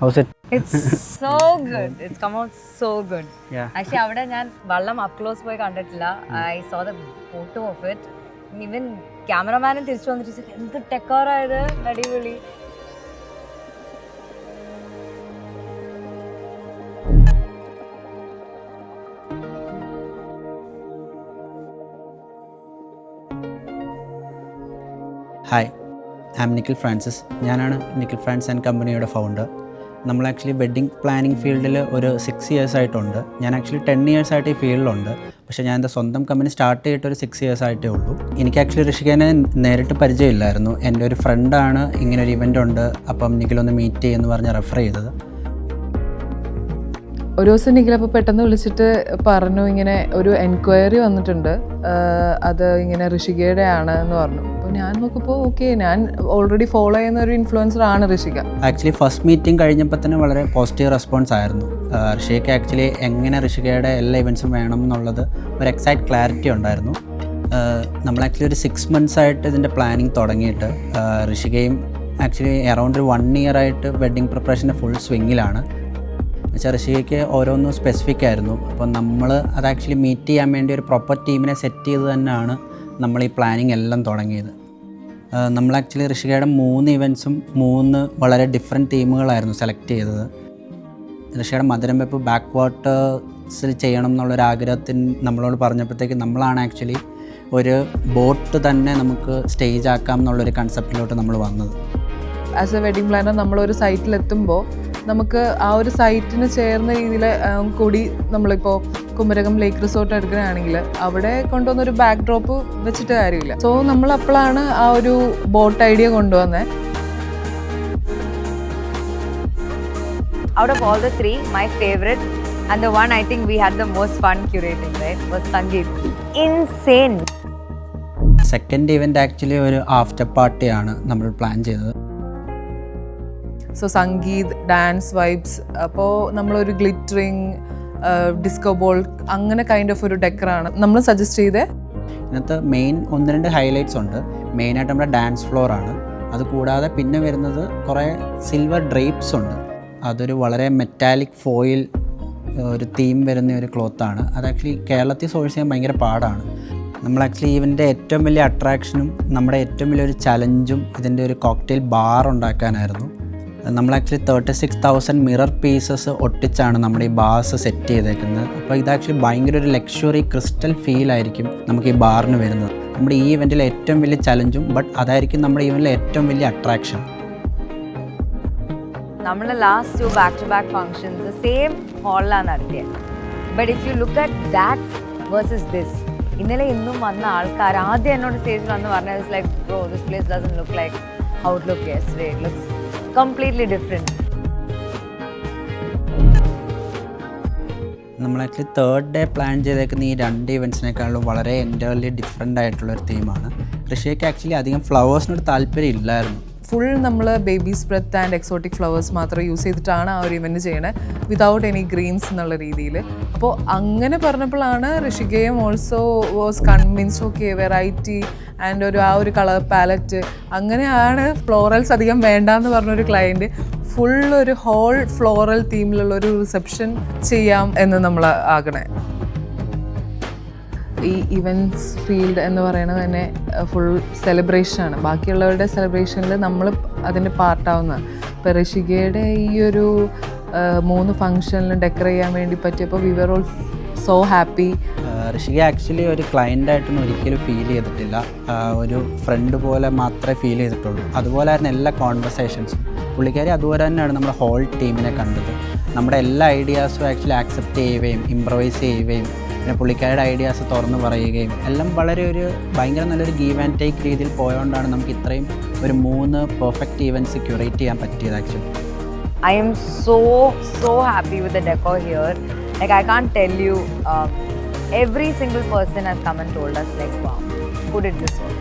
How's it? It's so good. It's come out so good. Yeah. Actually, അവിടെ ഞാൻ വെള്ളം up close പോയി കണ്ടിട്ടില്ല. I saw the photo of it. Even ക്യാമറമാനും തിരിച്ചു വന്നിട്ട് എന്ത് ടെക്കോറായത്, അടിപൊളി. Hi, I am Nikhil Francis. ഞാനാണ് നിഖിൽ ഫ്രാൻസ് ആൻഡ് കമ്പനിയുടെ ഫൗണ്ടർ. നമ്മൾ ആക്ച്വലി വെഡ്ഡിങ് പ്ലാനിങ് ഫീൽഡിൽ ഒരു 6 years ആയിട്ടുണ്ട്. ഞാൻ ആക്ച്വലി 10 years ആയിട്ട് ഈ ഫീൽഡിലുണ്ട്. പക്ഷേ ഞാൻ എൻ്റെ സ്വന്തം കമ്പനി സ്റ്റാർട്ട് ചെയ്തിട്ട് ഒരു 6 years ആയിട്ടേ ഉള്ളൂ. എനിക്ക് ആക്ച്വലി ഋഷികേനെ നേരിട്ട് പരിചയമില്ലായിരുന്നു. എൻ്റെ ഒരു ഫ്രണ്ടാണ് ഇങ്ങനെ ഒരു ഇവൻ്റ് ഉണ്ട്, അപ്പം നിഖിലൊന്ന് മീറ്റ് ചെയ്യുമെന്ന് പറഞ്ഞ് റെഫർ ചെയ്തത്. ഒരു ദിവസം നിഖിലപ്പോൾ പെട്ടെന്ന് വിളിച്ചിട്ട് പറഞ്ഞു, ഇങ്ങനെ ഒരു എൻക്വയറി വന്നിട്ടുണ്ട്, അത് ഇങ്ങനെ ഋഷികയുടെ ആണ് എന്ന് പറഞ്ഞു. അപ്പോൾ ഞാൻ നോക്കുമ്പോൾ ഓക്കെ, ഞാൻ ഓൾറെഡി ഫോളോ ചെയ്യുന്ന ഒരു ഇൻഫ്ലുവൻസർ ആണ് ഋഷിക. ആക്ച്വലി ഫസ്റ്റ് മീറ്റിംഗ് കഴിഞ്ഞപ്പോൾ തന്നെ വളരെ പോസിറ്റീവ് റെസ്പോൺസ് ആയിരുന്നു. ഋഷികയ്ക്ക് ആക്ച്വലി എങ്ങനെ ഋഷികയുടെ എല്ലാ ഇവൻറ്റ്സും വേണം എന്നുള്ളത് ഒരു എക്സാക്ട് ക്ലാരിറ്റി ഉണ്ടായിരുന്നു. നമ്മൾ ആക്ച്വലി ഒരു 6 months ആയിട്ട് ഇതിൻ്റെ പ്ലാനിങ് തുടങ്ങിയിട്ട് ഋഷികയും ആക്ച്വലി അറൗണ്ട് ഒരു 1 year ആയിട്ട് വെഡ്ഡിങ് പ്രിപ്പറേഷൻ്റെ ഫുൾ സ്വിങ്ങിലാണ്. എന്നുവെച്ചാൽ ഋഷികയ്ക്ക് ഓരോന്നും സ്പെസിഫിക് ആയിരുന്നു. അപ്പോൾ നമ്മൾ അത് ആക്ച്വലി മീറ്റ് ചെയ്യാൻ വേണ്ടി ഒരു പ്രോപ്പർ ടീമിനെ സെറ്റ് ചെയ്ത് തന്നെയാണ് നമ്മൾ ഈ പ്ലാനിങ് എല്ലാം തുടങ്ങിയത്. നമ്മൾ ആക്ച്വലി ഋഷികയുടെ 3 ഇവൻറ്റ്സും 3 വളരെ ഡിഫറെൻറ്റ് തീമുകളായിരുന്നു സെലക്ട് ചെയ്തത്. ഋഷികയുടെ മധുരം വെപ്പ് ബാക്ക് വാട്ടേഴ്സിൽ ചെയ്യണം എന്നുള്ളൊരാഗ്രഹത്തിന് നമ്മളോട് പറഞ്ഞപ്പോഴത്തേക്ക് നമ്മളാണ് ആക്ച്വലി ഒരു ബോട്ട് തന്നെ നമുക്ക് സ്റ്റേജ് ആക്കാം എന്നുള്ളൊരു കൺസെപ്റ്റിലോട്ട് നമ്മൾ വന്നത്. ആസ് എ വെഡിങ് പ്ലാനർ നമ്മളൊരു സൈറ്റിലെത്തുമ്പോൾ നമുക്ക് ആ ഒരു സൈറ്റിന് ചേർന്ന രീതിയിൽ കൂടി, നമ്മളിപ്പോൾ കുമരകം ലേക്ക് റിസോർട്ട് എടുക്കുകയാണെങ്കിൽ അവിടെ കൊണ്ടുവന്നൊരു ബാക്ക് ഡ്രോപ്പ് വെച്ചിട്ട് കാര്യമില്ല. സോ നമ്മൾ അപ്പോഴാണ് ആ ഒരു ബോട്ട് ഐഡിയ കൊണ്ടുവന്നത്. Out of all the 3, my favorite and the one I think we had the most fun curating, right, was Sangeet. Insane. Second event actually ഒരു ആഫ്റ്റർ പാർട്ടിയാണ് നമ്മൾ പ്ലാൻ ചെയ്തത്. സോ സംഗീത്, ഡാൻസ് വൈബ്സ്, അപ്പോൾ നമ്മളൊരു glittering, disco ball, അങ്ങനെ kind of ഒരു ഡെക്കറാണ് നമ്മൾ suggest ചെയ്തത്. ഇതിനകത്ത് മെയിൻ 1-2 ഹൈലൈറ്റ്സ് ഉണ്ട്. മെയിനായിട്ട് നമ്മുടെ ഡാൻസ് ഫ്ലോറാണ്. അതുകൂടാതെ പിന്നെ വരുന്നത് കുറേ സിൽവർ ഡ്രേപ്സ് ഉണ്ട്. അതൊരു വളരെ മെറ്റാലിക് ഫോയിൽ ഒരു തീം വരുന്ന ഒരു ക്ലോത്താണ്. അത് ആക്ച്വലി കേരളത്തിൽ സോഴ്സ് ചെയ്യാൻ ഭയങ്കര പാടാണ്. നമ്മൾ ആക്ച്വലി ഇതിൻ്റെ ഏറ്റവും വലിയ അട്രാക്ഷനും നമ്മുടെ ഏറ്റവും വലിയൊരു ചലഞ്ചും ഇതിൻ്റെ ഒരു കോക്ടെയിൽ ബാർ ഉണ്ടാക്കാനായിരുന്നു. നമ്മൾ ആക്ച്വലി 36,000 മിറർ പീസസ് ഒട്ടിച്ചാണ് നമ്മുടെ ഈ ബാർസ് സെറ്റ് ചെയ്തേക്കുന്നത്. അപ്പോൾ ഇത് ആക്ച്വലി ഭയങ്കര ഒരു ലക്ഷറി ക്രിസ്റ്റൽ ഫീൽ ആയിരിക്കും നമുക്ക് ഈ ബാറിന് വരുന്നത്. നമ്മുടെ ഈ ഇവൻറ്റിലെ ഏറ്റവും വലിയ ചലഞ്ചും, ബട്ട് അതായിരിക്കും നമ്മുടെ ഇവൻറ്റിലെ ഏറ്റവും വലിയ അട്രാക്ഷൻ. നമ്മൾ ലാസ്റ്റ് 2 back-to-back functions സെയിം ഹാളിലാണ് നടത്തിയത്. But if you look at that versus this, ഇന്നലെ ഇന്നും വന്ന ആൾക്കാർ ആദ്യം എന്നോട് സ്റ്റേജിൽ വന്ന് പറഞ്ഞത്, it's like bro, this place doesn't look like how it look yesterday, it looks completely different. നമ്മൾ ആക്ച്വലി 3rd day പ്ലാൻ ചെയ്തേക്കുന്ന ഈ 2 ഇവൻറ്റ്സിനേക്കാളും വളരെ എൻ്റർലി ഡിഫറെൻ്റ് ആയിട്ടുള്ളൊരു തീമാണ്. ഋഷിക്ക് ആക്ച്വലി അധികം ഫ്ലവേഴ്സിനോട് താല്പര്യം ഇല്ലായിരുന്നു. ഫുൾ നമ്മൾ baby's breath and exotic flowers മാത്രം യൂസ് ചെയ്തിട്ടാണ് ആ ഒരു ഇവൻറ്റ് ചെയ്യണത്, വിതൗട്ട് എനി ഗ്രീൻസ് എന്നുള്ള രീതിയിൽ. അപ്പോൾ അങ്ങനെ പറഞ്ഞപ്പോഴാണ് ഋഷികയും also was convinced, okay variety and ആ ഒരു കളർ പാലറ്റ്, അങ്ങനെയാണ് ഫ്ലോറൽസ് അധികം വേണ്ടാന്ന് പറഞ്ഞൊരു ക്ലയൻറ്റ് ഫുൾ ഒരു ഹോൾ ഫ്ലോറൽ തീമിലുള്ള ഒരു റിസപ്ഷൻ ചെയ്യാം എന്ന് നമ്മൾ ആകണേ. ഈ ഇവൻറ്റ്സ് ഫീൽഡ് എന്ന് പറയുന്നത് തന്നെ ഫുൾ സെലിബ്രേഷനാണ്. ബാക്കിയുള്ളവരുടെ സെലിബ്രേഷനിൽ നമ്മൾ അതിൻ്റെ പാർട്ടാവുന്നതാണ്. ഇപ്പോൾ ഋഷികയുടെ ഈ ഒരു 3 ഫംഗ്ഷനിലും ഡെക്കറേറ്റ് ചെയ്യാൻ വേണ്ടി പറ്റിയപ്പോൾ we were all so happy. Rishika actually ഒരു ക്ലയൻ്റായിട്ടൊന്നും ഒരിക്കലും ഫീൽ ചെയ്തിട്ടില്ല. ഒരു ഫ്രണ്ട് പോലെ മാത്രമേ ഫീൽ ചെയ്തിട്ടുള്ളൂ. അതുപോലെയായിരുന്നു എല്ലാ കോൺവെർസേഷൻസും. പുള്ളിക്കാരി അതുപോലെ തന്നെയാണ് നമ്മുടെ ഹോൾ ടീമിനെ കണ്ടത്. നമ്മുടെ എല്ലാ ഐഡിയാസും ആക്ച്വലി ആക്സെപ്റ്റ് ചെയ്യുകയും ഇംപ്രവൈസ് ചെയ്യുകയും പിന്നെ പുള്ളിക്കാരുടെ ഐഡിയാസ് തുറന്ന് പറയുകയും എല്ലാം വളരെ ഒരു ഭയങ്കര നല്ലൊരു ഗീവ് ആൻഡ് ടേക്ക് രീതിയിൽ പോയതുകൊണ്ടാണ് നമുക്ക് ഇത്രയും ഒരു 3 പെർഫെക്റ്റ് ഇവൻറ്റ്സ് ക്യൂറേറ്റ് ചെയ്യാൻ പറ്റിയത്. Actually I am so happy with the decor here. Like, I can't tell you, every single person has come and told us like, wow, who did this work?